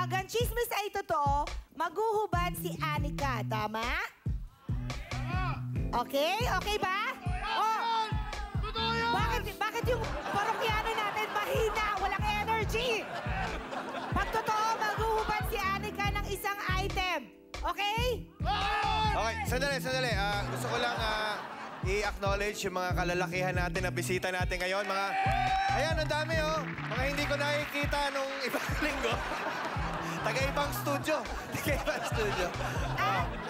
Pag ang chismis ay totoo, maghuhubad si Anika. Tama? Okay? Okay ba? Oh! Bakit yung parokyano natin mahina, walang energy? Pag totoo, maghuhubad si Anika ng isang item. Okay? Okay, sandali. Gusto ko lang i-acknowledge yung mga kalalakihan natin na bisita natin ngayon. Ayan, ang dami Mga hindi ko nakikita nung ibang linggo. Taga-ibang studio.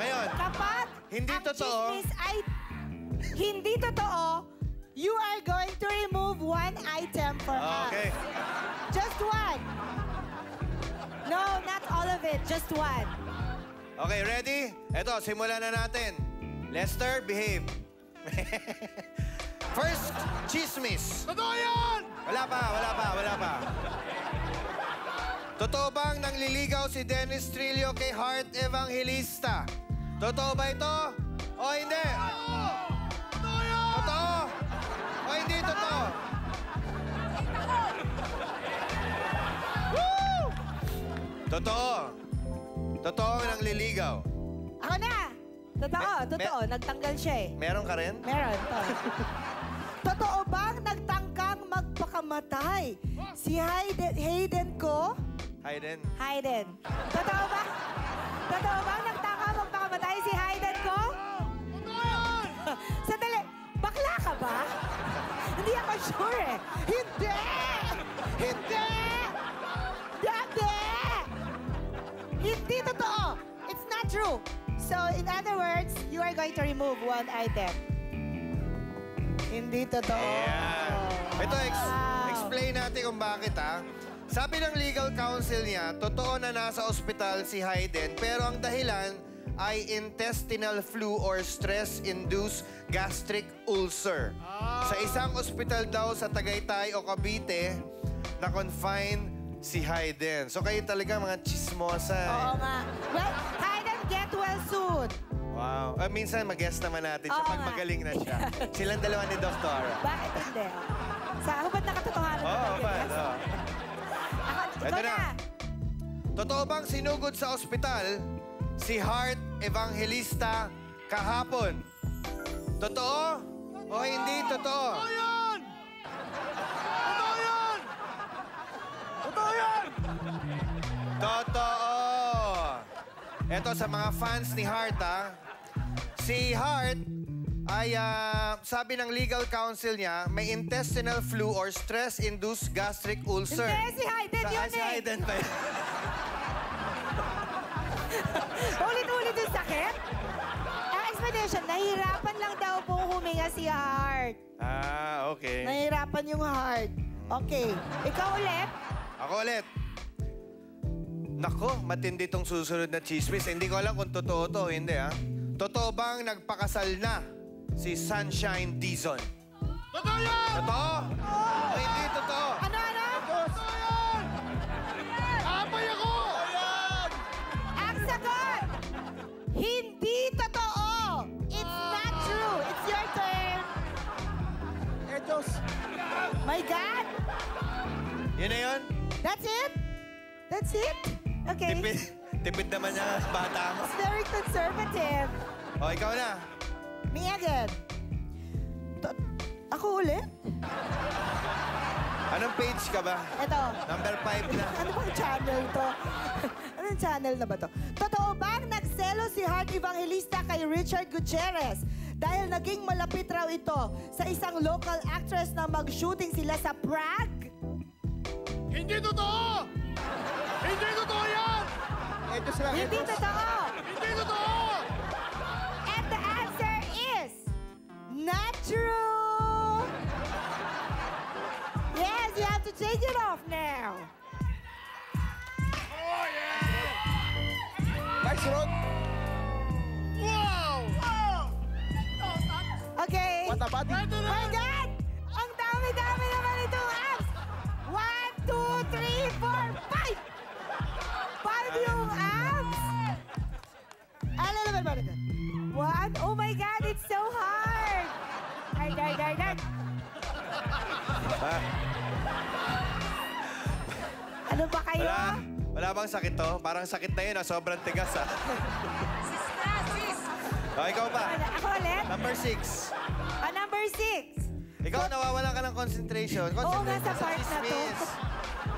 Ngayon, Kapag hindi ang totoo. chismis ay hindi totoo, you are going to remove one item for us. Okay. Just one. No, not all of it. Just one. Okay, ready? Eto, simulan na natin. Lester, behave. First, chismis. Totoo yan! Wala pa. Totoo bang nangliligaw si Dennis Trillo kay Heart Evangelista? Totoo ba ito? O hindi? Totoo yan! Totoo? O hindi totoo? Woo! Totoo. Totoo ang nangliligaw. Ako na. Totoo. Nagtanggal siya eh. Meron ka rin? Meron to. Totoo bang nagtangkang magpakamatay si Hayden ko? Hayden. Totoo ba? Totoo bang nagtangkang magpakamatay si Hayden ko? Totoo yan! Sandali, bakla ka ba? Hindi ako sure eh. Hindi! Hindi totoo. It's not true. So, in other words, you are going to remove one item. Hindi totoo. Ayan. Ito, explain natin kung bakit, Sabi ng legal counsel niya, totoo na nasa ospital si Hayden, pero ang dahilan ay intestinal flu or stress-induced gastric ulcer. Sa isang ospital daw sa Tagaytay o Cavite, na-confine si Hayden. So kayo talaga mga chismosa. Oo nga. Well, Hayden, get well soon. Wow. Minsan mag-guest naman natin siya Oo pag nga. magaling na siya. Silang dalawa ni Doktora. Bakit hindi? Sa hubad na katotohanan. Oo, natin, ba? Ikaw na. Totoo bang sinugod sa ospital si Heart Evangelista kahapon? Totoo? O hindi totoo? Totoo yan! Totoo yan! Totoo yan! Totoo! Eto sa mga fans ni Heart, Si Heart ay sabi ng legal counsel niya, may intestinal flu or stress-induced gastric ulcer. Hindi, si Hayden yun Si Hayden ba yun? Ulit-ulit yung sakit? Ang explanation, nahihirapan lang daw pong huminga si Heart. Okay. Nahihirapan yung Heart. Okay. Ikaw ulit? Ako ulit. Nako, matindi tong susunod na chismis. Hindi ko alam kung totoo to o hindi, Totoo bang nagpakasal na si Sunshine Dizon? Totoo yan! Totoo? O hindi totoo? Ano? Totoo yan! Apay ako! Ang sagot! Hindi totoo! It's not true! It's your turn! Diyos! My God! Yun na yun? That's it? That's it? Okay. Tipid naman niya bata mo. It's very conservative. O, ikaw na. Me again. Ako ulit? Anong page ka ba? Ito. Number 5 na. Ano bang channel to? Anong channel na ba to? Totoo bang nagselo si Heart Evangelista kay Richard Gutierrez dahil naging malapit raw ito sa isang local actress na mag-shooting sila sa Prague? Hindi totoo! Hindi totoo yan! Hindi totoo! Hindi totoo! And the answer is not true! Yes, you have to take it off now. Oh, yeah! Nice, Rod. Wow! Okay. What a body! My God! Ang dami-dami naman itong abs! 1, 2, 3, 4, 5! 5 yung abs! Ano naman ba ito? 1? Oh my God, it's so hard! Hard. Ano ba kayo? Wala Wala bang sakit to? Parang sakit na yun, sobrang tigas, ah. O, ikaw pa. Ako ulit? Number 6. Number 6. Ikaw, nawawalan ka ng concentration. Oo nga, sa part na to. chismis.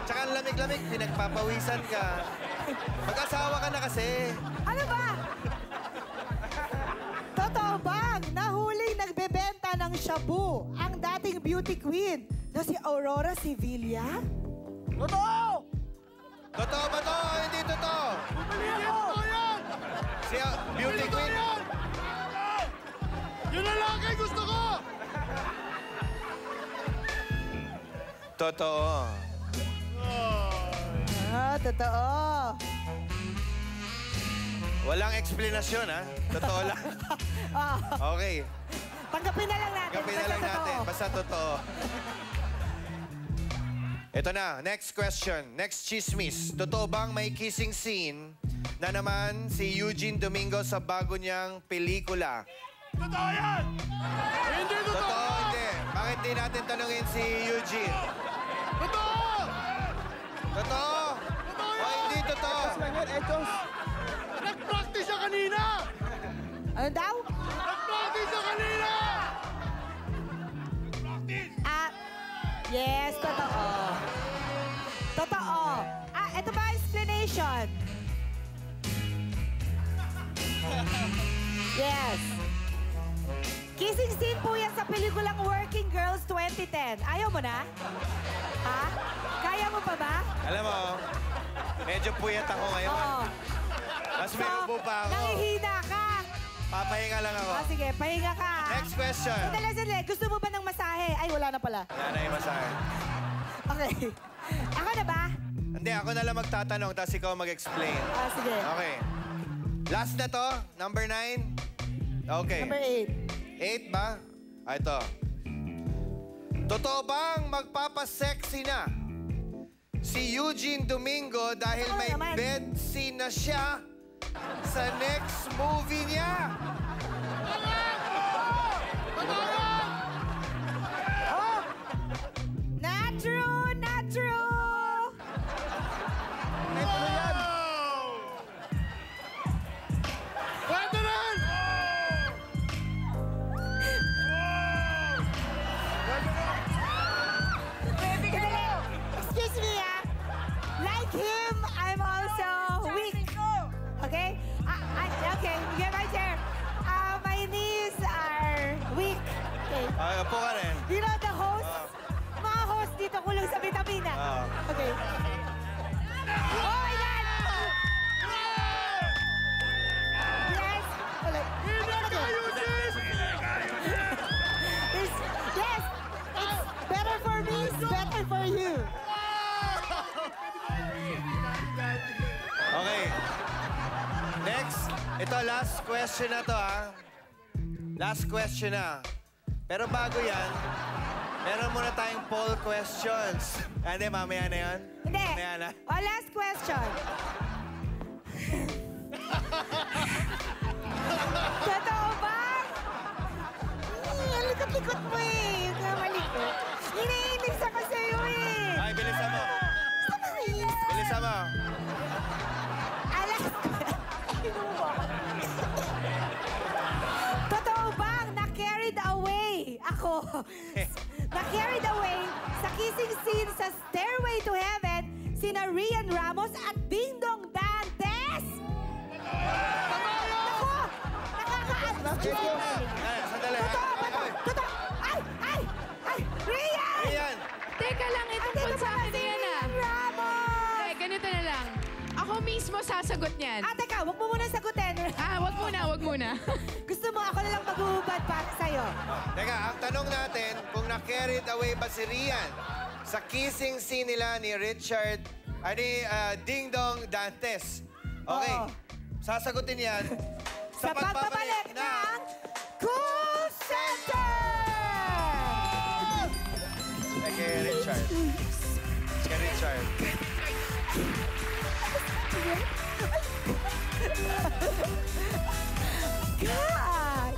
Tsaka ang lamig-lamig, pinagpapawisan ka. Mag-asawa ka na kasi. Ano ba? Totoo bang nahuling nagbebenta ng shabu ang dating beauty queen na si Aurora Sevilla? Totoo! Totoo ba to? Hindi totoo. Hindi totoo yan! Si beauty Hindi totoo queen. yan! Yun ang laki gusto ko! Totoo. Totoo. Walang explanation, ha? Totoo lang. Ah, Okay. tanggapin na lang natin. Gapin na Basta lang natin. totoo. Basta totoo. Ito na, next question. Next chismis. Totoo bang may kissing scene na naman si Eugene Domingo sa bago niyang pelikula? Totoo yan! Hindi totoo! Totoo, hindi. Bakit di natin tanungin si Eugene? Totoo! Totoo? O hindi totoo? Nag-practice siya kanina! Ano daw? Nag-practice siya kanina! Yes, totoo. Totoo. Ito ba explanation? Yes. Kissing scene po yan sa pelikulang Working Girls 2010. Ayaw mo na? Ha? Kaya mo pa ba? Alam mo, medyo puyat ako ngayon. Oo. Mas may ubo pa ako. Nangihina ka. Papahinga lang ako. Sige, pahinga ka. Next question. Sandali. Gusto mo ba ng masahe? Ay, wala na pala. Wala na yung masahe. Okay. Ako na ba? Hindi, ako na lang magtatanong, tapos ikaw mag-explain. Sige. Okay. Last na to, number 9. Okay. Number 8. 8 ba? Ito. Totoo bang magpapasexy na si Eugene Domingo dahil Oo may naman. bed scene na siya sa next movie niya? Not true! Not true! Pwede rin! Excuse me, like him, I'm also weak. Okay? Okay, get right there. My knees are weak. Okay. Ay, upo ka rin. You know the host? Mga host dito kulang sa vitamina. Okay. Oh my God! Yes! Ulit. Yes! It's better for me, it's better for you. Okay. Next. Ito, last question na to, ha? Last question na. Pero bago yan, meron muna tayong poll questions. Hindi, mamaya na yan. Hindi. Mamaya na. Last question. Totoo ba? Ang likot-likot mo eh. Huwag ka malikot. Iniinis ako sa'yo eh. Ay, bilisan mo. Basta makinis. Bilisan mo. Last Totoo bang na-carried away ako? Na-carried away sa kissing scene sa Stairway to Heaven sina Rian Ramos at Dingdong Dantes? Ako! Nakaka-excuse me. Sandali. Totoo ba to? Totoo! Ay! Rian! Ayan. Teka lang, itungkol sa akin na yan ah. Rian Ramos! Hindi, ganito na lang. Ako mismo sasagot niyan. Teka, wag mo muna sagutin. Wag muna. Gusto mo ako na lang maghuhubad para sa'yo. Teka, ang tanong natin, kung na-carried away ba si Rian sa kissing scene nila ni Ding Dong Dantes. Okay, Oo. sasagutin yan Sa pagbabalik ng Cool Center! Kay Richard. Kay Richard. God!